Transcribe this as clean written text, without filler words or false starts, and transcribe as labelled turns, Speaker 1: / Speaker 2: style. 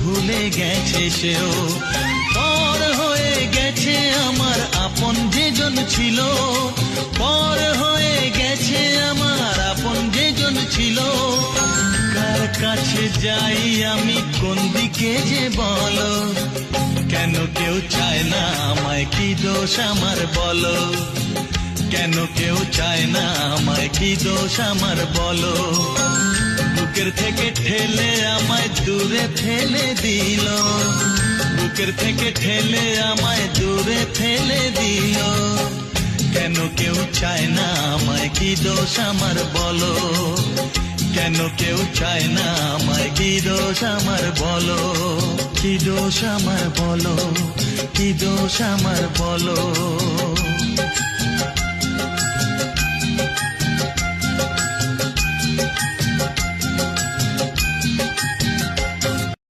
Speaker 1: ভুলে গেছে সেও, পর হয়ে গেছে আমার আপন যেজন ছিল, পর হয়ে গেছে আমার আপন যেজন ছিল। কার কাছে যাই আমি, কোন দিকে যে বলো, কেন কেউ চায় না আমায়, কি দোষ আমার বলো, কেন কেউ চায় না আমায়, কি দোষ আমার বলো। বুকের থেকে ঠেলে আমায় দূরে ফেলে দিল, বুকের থেকে ঠেলে আমায় দূরে ফেলে দিল। কেন কেউ চায় না আমায়, কি দোষ আমার বলো, কেন কেউ চায় না আমায়, কি দোষ আমার বলো, কি দোষ আমার বলো, কি দোষ আমার বলো।